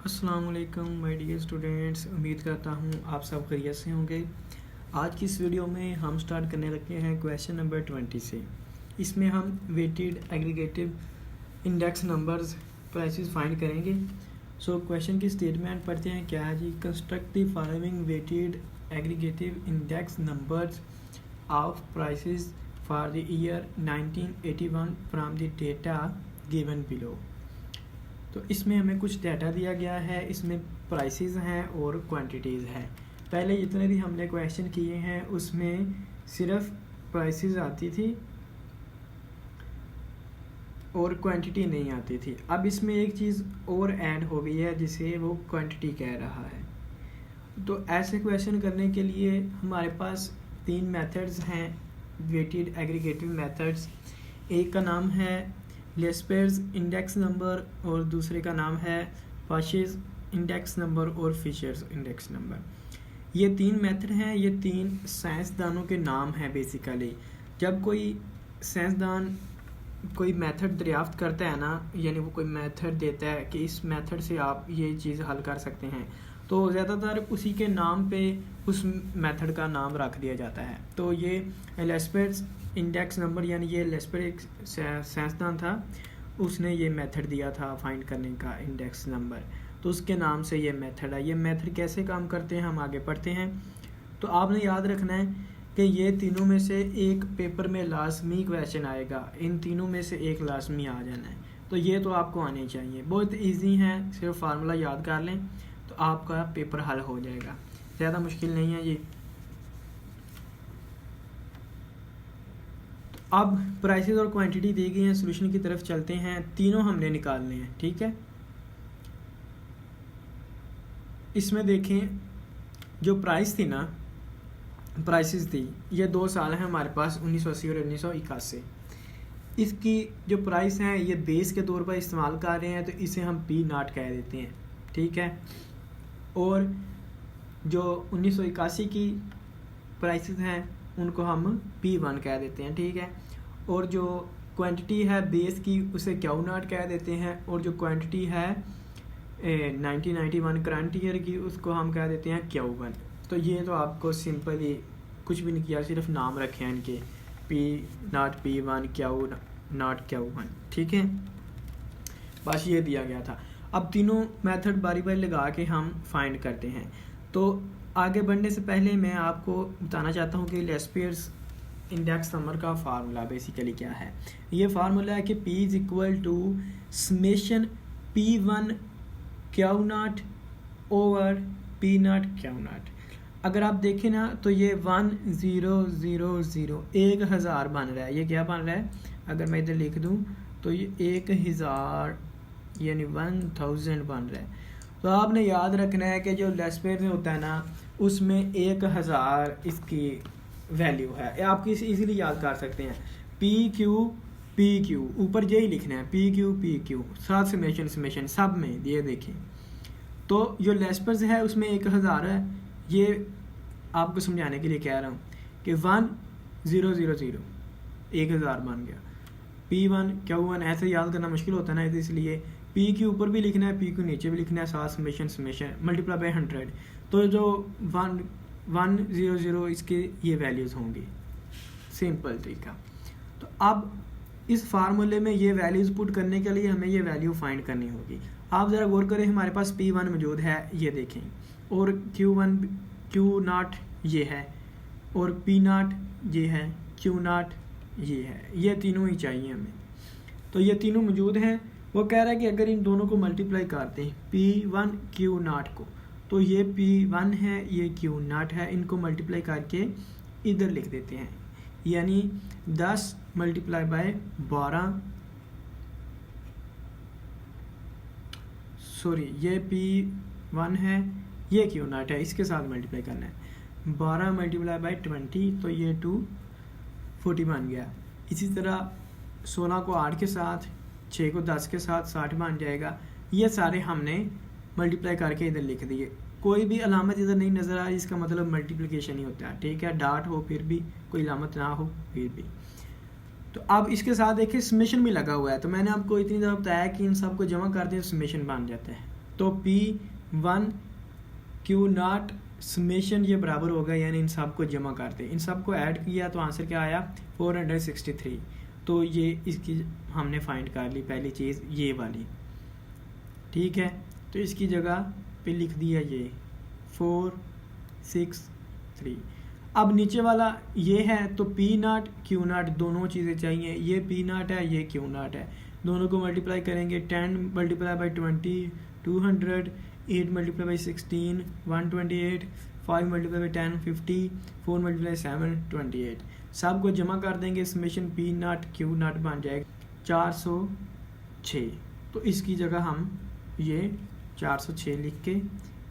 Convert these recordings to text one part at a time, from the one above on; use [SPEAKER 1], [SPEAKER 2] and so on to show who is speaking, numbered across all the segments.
[SPEAKER 1] अस्सलाम वालेकुम my dear students, उम्मीद करता हूँ आप सब खैरियत से होंगे। आज की इस वीडियो में हम स्टार्ट करने लगे हैं क्वेश्चन नंबर 20 से। इसमें हम weighted aggregative index numbers prices find करेंगे। सो क्वेश्चन की स्टेटमेंट पढ़ते हैं। क्या है जी? Construct the following weighted aggregative index numbers of prices for the year 1981 from the data given below. तो इसमें हमें कुछ डाटा दिया गया है, इसमें प्राइसेस हैं और क्वांटिटीज़ हैं। पहले जितने भी हमने क्वेश्चन किए हैं उसमें सिर्फ प्राइसेस आती थी और क्वांटिटी नहीं आती थी। अब इसमें एक चीज़ और ऐड हो गई है जिसे वो क्वांटिटी कह रहा है। तो ऐसे क्वेश्चन करने के लिए हमारे पास 3 मेथड्स हैं, वेटेड एग्रीगेटिव मेथड्स। एक का नाम है लेस्पेर्स इंडेक्स नंबर और दूसरे का नाम है पाशेस इंडेक्स नंबर और फिशर्स इंडेक्स नंबर। ये 3 मेथड हैं, ये 3 साइंसदानों के नाम हैं बेसिकली। जब कोई साइंसदान कोई मेथड दरियाफ्त करता है ना, यानी वो कोई मेथड देता है कि इस मेथड से आप ये चीज़ हल कर सकते हैं, तो ज़्यादातर उसी के नाम पे उस मेथड का नाम रख दिया जाता है। तो ये लेस्पेर्स इंडेक्स नंबर, यानी ये लेस्पर एक साइंसदान था, उसने ये मेथड दिया था फाइंड करने का इंडेक्स नंबर, तो उसके नाम से ये मेथड है। ये मेथड कैसे काम करते हैं हम आगे पढ़ते हैं। तो आपने याद रखना है कि ये तीनों में से एक पेपर में लाजमी क्वेश्चन आएगा, इन तीनों में से एक लाजमी आ जाना है। तो ये तो आपको आने चाहिए, बहुत ईजी हैं, सिर्फ फार्मूला याद कर लें तो आपका पेपर हल हो जाएगा, ज़्यादा मुश्किल नहीं है ये। अब प्राइसेस और क्वांटिटी दी गई हैं, सॉल्यूशन की तरफ चलते हैं। तीनों हमने निकालने हैं, ठीक है। इसमें देखें, जो प्राइस थी ना, प्राइसेस थी, ये 2 साल हैं हमारे पास, 1980 और 1981। इसकी जो प्राइस है ये बेस के तौर पर इस्तेमाल कर रहे हैं, तो इसे हम P0 कह देते हैं, ठीक है। और जो 1981 की प्राइसेस हैं उनको हम P1 कह देते हैं, ठीक है। और जो क्वांटिटी है बेस की उसे Q0 कह देते हैं, और जो क्वांटिटी है 1991 करंट ईयर की उसको हम कह देते हैं Q1। तो ये तो आपको सिंपली कुछ भी नहीं किया, सिर्फ नाम रखे हैं इनके, P0 P1 Q0 Q1, ठीक है। बस ये दिया गया था। अब तीनों मेथड बारी बारी लगा के हम फाइंड करते हैं। तो आगे बढ़ने से पहले मैं आपको बताना चाहता हूँ कि लेस्पेर्स इंडेक्स नंबर का फार्मूला बेसिकली क्या है। ये फार्मूला है कि P is equal to summation P1 Q0 over P0 Q0। अगर आप देखें ना तो ये 1000 1000 बन रहा है। ये क्या बन रहा है? अगर मैं इधर लिख दूँ तो ये 1000 यानी 1000 बन रहा है। तो आपने याद रखना है कि जो लेस्पेर में होता है ना उसमें 1000 इसकी वैल्यू है। आप इजीली याद कर सकते हैं, पी क्यू ऊपर यही लिखना है, पी क्यू साथ समेशन सब में ये देखें। तो जो लेस्पर्स है उसमें 1000 है। ये आपको समझाने के लिए कह रहा हूँ कि 1000 1000 बन गया। P1 Q1 ऐसे याद करना मुश्किल होता है ना, तो इसलिए P के ऊपर भी लिखना है, P को नीचे भी लिखना है, साथ समेशन मल्टीप्लाई बाय 100। तो जो 100 इसके ये वैल्यूज़ होंगी, सिंपल तरीका। तो अब इस फार्मूले में ये वैल्यूज़ पुट करने के लिए हमें ये वैल्यू फाइंड करनी होगी। आप ज़रा गौर करें, हमारे पास P1 मौजूद है, ये देखें, और Q0 ये है, और P0 ये है, Q0 ये है, ये तीनों ही चाहिए हमें। तो ये तीनों मौजूद हैं। वो कह रहा है कि अगर इन दोनों को मल्टीप्लाई करते हैं P1 Q0 को, तो ये P1 है, ये Q0 है, इनको मल्टीप्लाई करके इधर लिख देते हैं, यानी 10 मल्टीप्लाई बाय 12, सॉरी ये P1 है, ये Q0 है, इसके साथ मल्टीप्लाई करना है। 12 मल्टीप्लाई बाय 20 तो ये 240 बन गया। इसी तरह 16 को 8 के साथ, 6 को 10 के साथ 60 बन जाएगा। ये सारे हमने मल्टीप्लाई करके इधर लिख दिए। कोई भी अलामत इधर नहीं नज़र आ रही, इसका मतलब मल्टीप्लिकेशन ही होता है, ठीक है। डॉट हो फिर भी, कोई अलामत ना हो फिर भी। तो अब इसके साथ देखिए समेशन भी लगा हुआ है। तो मैंने आपको इतनी दफ़ा बताया कि इन सब को जमा कर दें तो समेशन बन जाता है। तो P1 Q0 समेशन ये बराबर होगा, यानी इन सब को जमा करते, इन सब को ऐड किया तो आंसर क्या आया 463। तो ये इसकी हमने फाइंड कर ली पहली चीज़ ये वाली, ठीक है। तो इसकी जगह पे लिख दिया ये 463। अब नीचे वाला ये है तो P0 Q0 दोनों चीज़ें चाहिए, ये P0 है ये Q0 है, दोनों को मल्टीप्लाई करेंगे 10 multiply by 20 200, 8 multiply by 16 128, 5 multiply by 10 50, 4 multiply 7 28। सब को जमा कर देंगे, समेशन P0 Q0 बन जाएगा 406। तो इसकी जगह हम ये 406 लिख के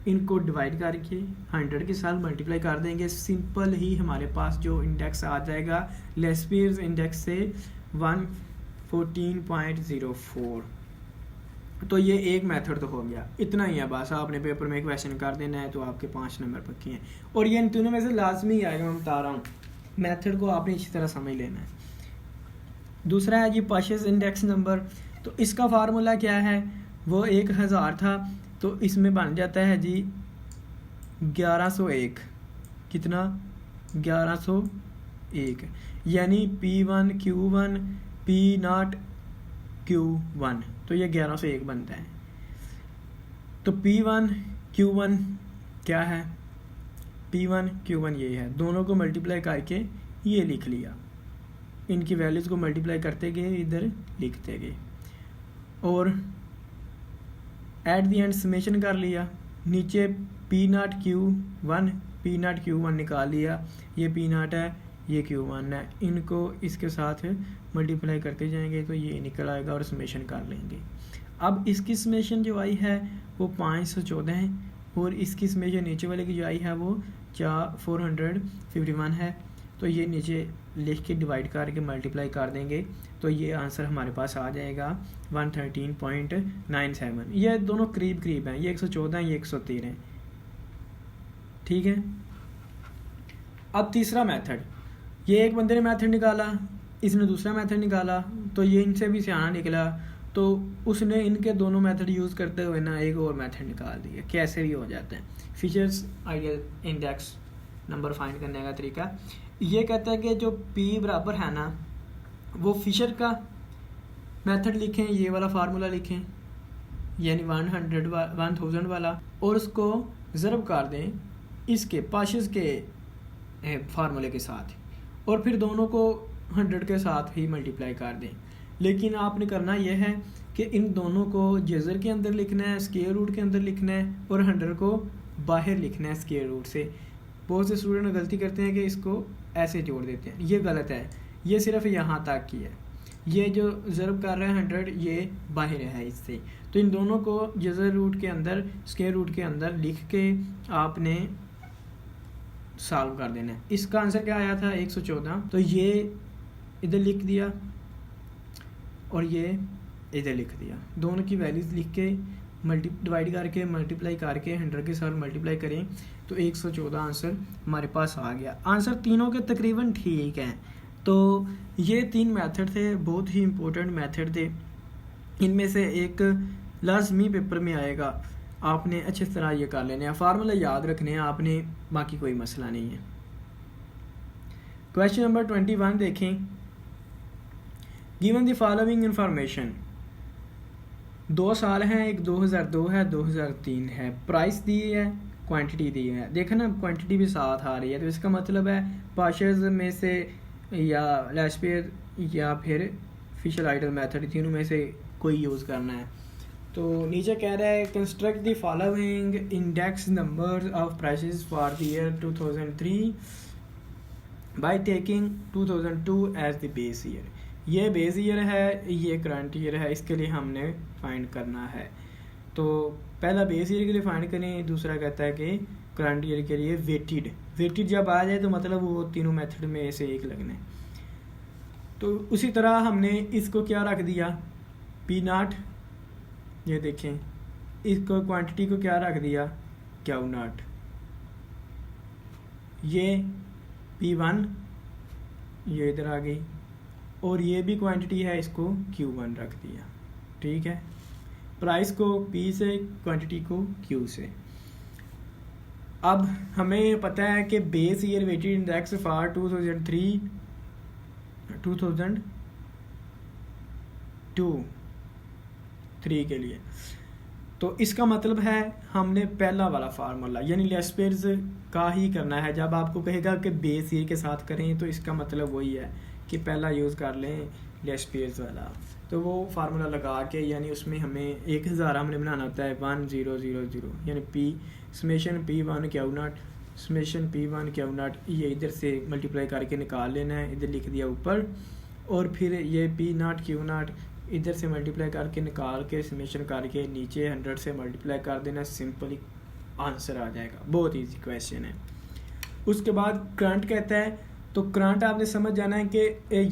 [SPEAKER 1] इनको डिवाइड करके 100 के साथ मल्टीप्लाई कर देंगे। सिंपल ही हमारे पास जो इंडेक्स आ जाएगा लेस्पीयर्स इंडेक्स से 114.04। तो ये एक मेथड तो हो गया, इतना ही है बस। आपने पेपर में क्वेश्चन कर देना है तो आपके 5 नंबर पक्के हैं, और ये इन तीनों में से लाजमी आएगा, मैं बता रहा हूँ। मेथड को आपने इसी तरह समझ लेना है। दूसरा है जी पार्शियल इंडेक्स नंबर। तो इसका फार्मूला क्या है, वो 1000 था तो इसमें बन जाता है जी 1101। कितना 1101, यानी P1 Q1 P0 Q1, तो ये 1101 बनता है। तो P1 Q1 क्या है, P1 Q1 ये है, दोनों को मल्टीप्लाई करके ये लिख लिया, इनकी वैल्यूज़ को मल्टीप्लाई करते गए इधर लिखते गए, और एट द एंड समेशन कर लिया। नीचे P0 Q1 निकाल लिया, ये P0 है ये Q1 है, इनको इसके साथ मल्टीप्लाई करते जाएंगे तो ये निकल आएगा और समेशन कर लेंगे। अब इसकी समेशन जो आई है वो 514 है, और इसकी समेशन नीचे वाले की जो आई है वो 451 है। तो ये नीचे लिख के डिवाइड करके मल्टीप्लाई कर देंगे तो ये आंसर हमारे पास आ जाएगा 113.97। ये दोनों करीब करीब हैं, ये 114 है ये 113 है, ठीक है। अब तीसरा मेथड, ये एक बंदे ने मेथड निकाला, इसने दूसरा मेथड निकाला, तो ये इनसे भी सियाना निकला, तो उसने इनके दोनों मेथड यूज़ करते हुए ना एक और मेथड निकाल दिया। कैसे भी हो जाते हैं। Fisher's ideal index number find करने का तरीका ये कहता है कि जो P बराबर है ना, वो फिशर का मेथड लिखें, ये वाला फार्मूला लिखें, यानी 1000 वाला, और उसको ज़रब कर दें इसके पार्शियल्स के फार्मूले के साथ, और फिर दोनों को 100 के साथ ही मल्टीप्लाई कर दें। लेकिन आपने करना यह है कि इन दोनों को जज़र के अंदर लिखना है, स्क्वायर रूट के अंदर लिखना है, और 100 को बाहर लिखना है स्क्वायर रूट से। बहुत से स्टूडेंट गलती करते हैं कि इसको ऐसे जोड़ देते हैं, ये गलत है। ये सिर्फ यहाँ तक की है, ये जो ज़रब कर रहे हैं 100 ये बाहर है इससे। तो इन दोनों को जज़र रूट के अंदर स्क्वायर रूट के अंदर लिख के आपने सॉल्व कर देना है। इसका आंसर क्या आया था 114, तो ये इधर लिख दिया और ये इधर लिख दिया, दोनों की वैल्यूज़ लिख के डिवाइड करके मल्टीप्लाई करके 100 के साथ मल्टीप्लाई करें तो 114 आंसर हमारे पास आ गया। आंसर तीनों के तकरीबन ठीक हैं। तो ये 3 मेथड थे, बहुत ही इम्पोर्टेंट मेथड थे। इनमें से एक लाजमी पेपर में आएगा, आपने अच्छी तरह ये कर लेने हैं, फार्मूला याद रखने हैं आपने, बाकी कोई मसला नहीं है। क्वेश्चन नंबर 21 देखें। गिवन द फॉलोइंग इंफॉर्मेशन, 2 साल हैं, एक 2002 है 2003 है, प्राइस दी है, क्वांटिटी दी है। देखा ना क्वांटिटी भी साथ आ रही है, तो इसका मतलब है पार्शियल्स में से या लेस्पियर या फिर फिशर आइडल मेथड, तीनों में से कोई यूज़ करना है। तो नीचे कह रहा है construct the following index number of prices for the year 2003 by taking 2002 as the base year. ये बेस ईयर है, ये करंट ईयर है, इसके लिए हमने फाइंड करना है। तो पहला बेस ईयर के लिए फाइंड करें, दूसरा कहता है कि करंट ईयर के लिए वेटेड जब आ जाए तो मतलब वो तीनों मेथड में से एक लगना है। तो उसी तरह हमने इसको क्या रख दिया P0, ये देखें, इसको क्वांटिटी को क्या रख दिया Q0, ये P1 ये इधर आ गई, और ये भी क्वांटिटी है, इसको Q1 रख दिया, ठीक है। प्राइस को P से, क्वांटिटी को Q से। अब हमें पता है कि base year weighted index for 2003 के लिए, तो इसका मतलब है हमने पहला वाला फार्मूला यानी लेस्पेयर्स का ही करना है। जब आपको कहेगा कि बेस ईयर के साथ करें तो इसका मतलब वही है कि पहला यूज़ कर लें लेस्पेयर्स वाला। तो वो फार्मूला लगा के यानी उसमें हमें 1000 हमने बनाना होता है 1000 यानी P summation P1 Q0 summation P1 Q0, ये इधर से मल्टीप्लाई करके निकाल लेना है, इधर लिख दिया ऊपर, और फिर ये P0 Q0 इधर से मल्टीप्लाई करके निकाल के समेशन करके नीचे 100 से मल्टीप्लाई कर देना, सिंपली आंसर आ जाएगा। बहुत इजी क्वेश्चन है। उसके बाद करंट कहता है, तो करंट आपने समझ जाना है कि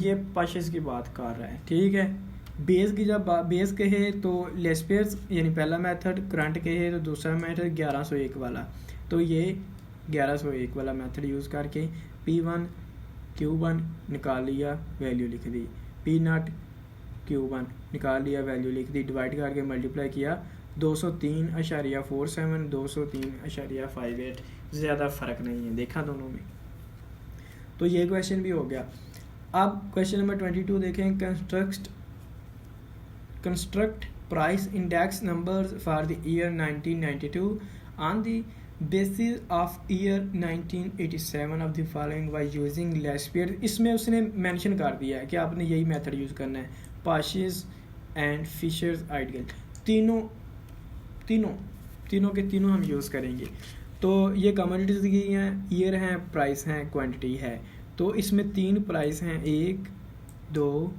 [SPEAKER 1] ये पाशेस की बात कर रहा है, ठीक है। बेस की जब बेस कहे तो लेस्पेयर्स यानी पहला मेथड, करंट कहे तो दूसरा मेथड 1101 वाला, तो ये 1101 वाला मेथड यूज़ करके P1 Q1 निकाल लिया, वैल्यू लिख दी, P0 Q1 निकाल लिया, वैल्यू लिख दी, डिवाइड करके मल्टीप्लाई किया 203.47 203.58, ज़्यादा फ़र्क नहीं है देखा दोनों में। तो ये क्वेश्चन भी हो गया। अब क्वेश्चन नंबर 22 देखें, construct price index numbers for the year 1992 on the basis of year 1987 of the following by using Laspeyres. इसमें उसने मेंशन कर दिया है कि आपने यही मेथड यूज़ करना है, पाशेस एंड फिशर्स आइडियल, तीनों के तीनों हम यूज़ करेंगे। तो ये कमोडिटीज़ की हैं, ईयर हैं, प्राइस हैं, क्वांटिटी है। तो इसमें 3 प्राइस हैं, 1 2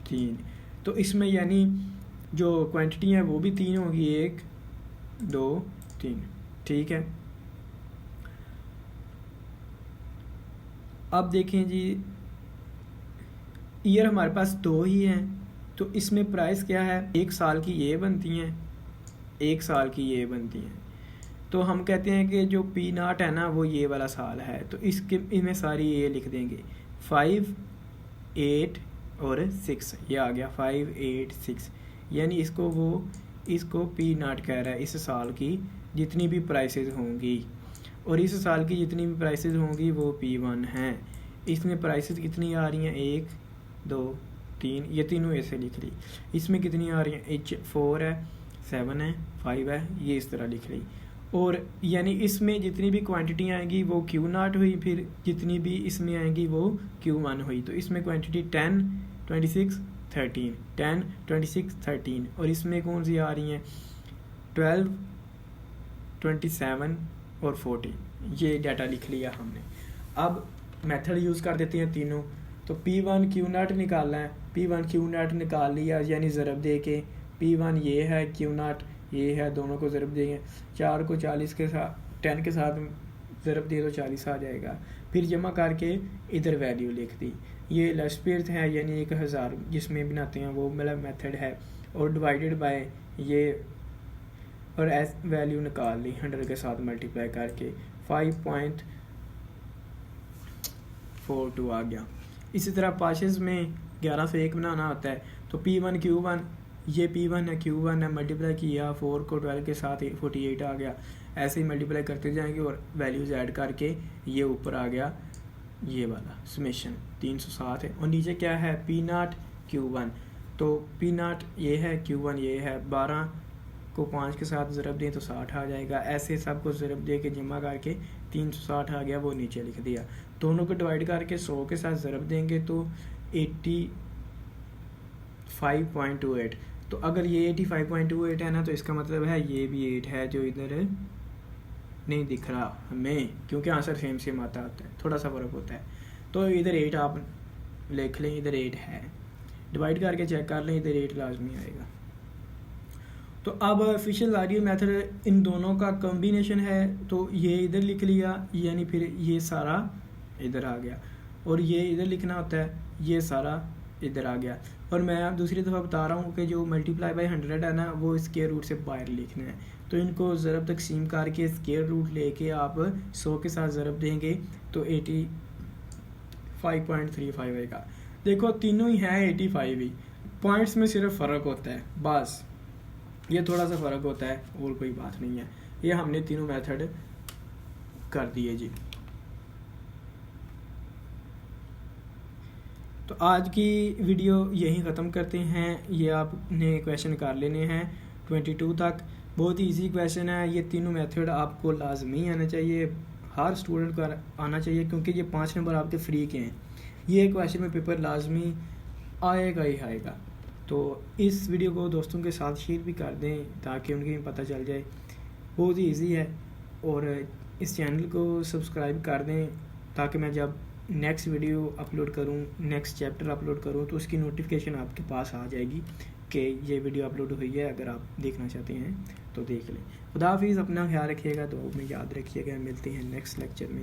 [SPEAKER 1] 3, तो इसमें यानी जो क्वांटिटी है वो भी 3 होगी, 1 2 3, ठीक है। अब देखें जी, ईयर हमारे पास 2 ही हैं, तो इसमें प्राइस क्या है, 1 साल की ये बनती हैं, 1 साल की ये बनती हैं। तो हम कहते हैं कि जो P0 है ना वो ये वाला साल है, तो इसके इनमें सारी ये लिख देंगे 5 8 और 6, ये आ गया 5 8 6, यानी इसको P0 कह रहा है, इस साल की जितनी भी प्राइसेस होंगी, और इस साल की जितनी भी प्राइसेस होंगी वो P1 हैं। इसमें प्राइसेस कितनी आ रही हैं, 1 2 3, ये तीनों ऐसे लिख ली। इसमें कितनी आ रही हैं, 4 है, 7 है, 5 है, ये इस तरह लिख ली। और यानी इसमें जितनी भी क्वांटिटी आएंगी वो Q0 हुई, फिर जितनी भी इसमें आएंगी वो Q1 हुई। तो इसमें क्वांटिटी 10 26 13 10 26 13, और इसमें कौन सी आ रही हैं, 12 27 और 40, ये डाटा लिख लिया हमने। अब मेथड यूज़ कर देते हैं तीनों। तो P1 Q0 निकालना है, P1 Q0 निकाल लिया, यानी ज़रब दे के P1 ये है, Q0 ये है, दोनों को ज़रब देंगे, 4 को 40 के साथ 10 के साथ ज़रब दे तो 40 आ जाएगा। फिर जमा करके इधर वैल्यू लिख दी। ये लेस्पेयर है यानी 1000 जिसमें बनाते हैं वो मेरा मेथड है, और डिवाइडेड बाय ये, और एस वैल्यू निकाल ली 100 के साथ मल्टीप्लाई करके 5.42 आ गया। इसी तरह पाशेस में 11 से 1 बनाना होता है, तो P1 Q1, ये P1 है Q1 है, मल्टीप्लाई किया 4 को 12 के साथ 48 आ गया। ऐसे ही मल्टीप्लाई करते जाएंगे और वैल्यूज़ ऐड करके ये ऊपर आ गया, ये वाला समेशन 307 है। और नीचे क्या है, P0 Q1, तो P0 ये है, Q1 ये है, 12 को 5 के साथ ज़रब दें तो 60 आ जाएगा। ऐसे सबको ज़रब दे के जमा करके 360 आ गया, वो नीचे लिख दिया। दोनों को डिवाइड करके 100 के साथ ज़रब देंगे तो 85.28। तो अगर ये 85.28 है ना, तो इसका मतलब है ये भी 8 है, जो इधर नहीं दिख रहा हमें, क्योंकि आंसर सेम आता होता है, थोड़ा सा फ़र्क होता है। तो इधर 8 आप लिख लें, इधर 8 है, डिवाइड करके चेक कर लें, इधर 8 लाजमी आएगा। तो अब फिशर आइडियल मेथड इन दोनों का कॉम्बिनेशन है, तो ये इधर लिख लिया, यानी फिर ये सारा इधर आ गया, और ये इधर लिखना होता है, ये सारा इधर आ गया। और मैं आप दूसरी दफ़ा बता रहा हूँ कि जो मल्टीप्लाई बाय 100 है ना, वो स्क्वायर रूट से बाहर लिखना है। तो इनको ज़रब तकसीम करके स्क्वायर रूट लेके आप 100 के साथ ज़रब देंगे तो 85.35 आएगा। देखो तीनों ही हैं 85 ही, पॉइंट्स में सिर्फ फ़र्क होता है बस। ये थोड़ा सा फ़र्क होता है और कोई बात नहीं है। ये हमने तीनों मेथड कर दिए जी। तो आज की वीडियो यहीं ख़त्म करते हैं। ये आपने क्वेश्चन कर लेने हैं 22 तक। बहुत ही ईजी क्वेश्चन है। ये तीनों मेथड आपको लाजमी आना चाहिए, हर स्टूडेंट को आना चाहिए, क्योंकि ये 5 नंबर आपके फ्री के हैं। ये क्वेश्चन में पेपर लाजमी आएगा ही आएगा। तो इस वीडियो को दोस्तों के साथ शेयर भी कर दें ताकि उनकी पता चल जाए। बहुत ही ईजी है। और इस चैनल को सब्सक्राइब कर दें ताकि मैं जब नेक्स्ट वीडियो अपलोड करूं, नेक्स्ट चैप्टर अपलोड करूं, तो उसकी नोटिफिकेशन आपके पास आ जाएगी कि ये वीडियो अपलोड हुई है। अगर आप देखना चाहते हैं तो देख लें। खुदा हाफिज़, अपना ख्याल रखिएगा, तो में याद रखिएगा। मिलते हैं नेक्स्ट लेक्चर में।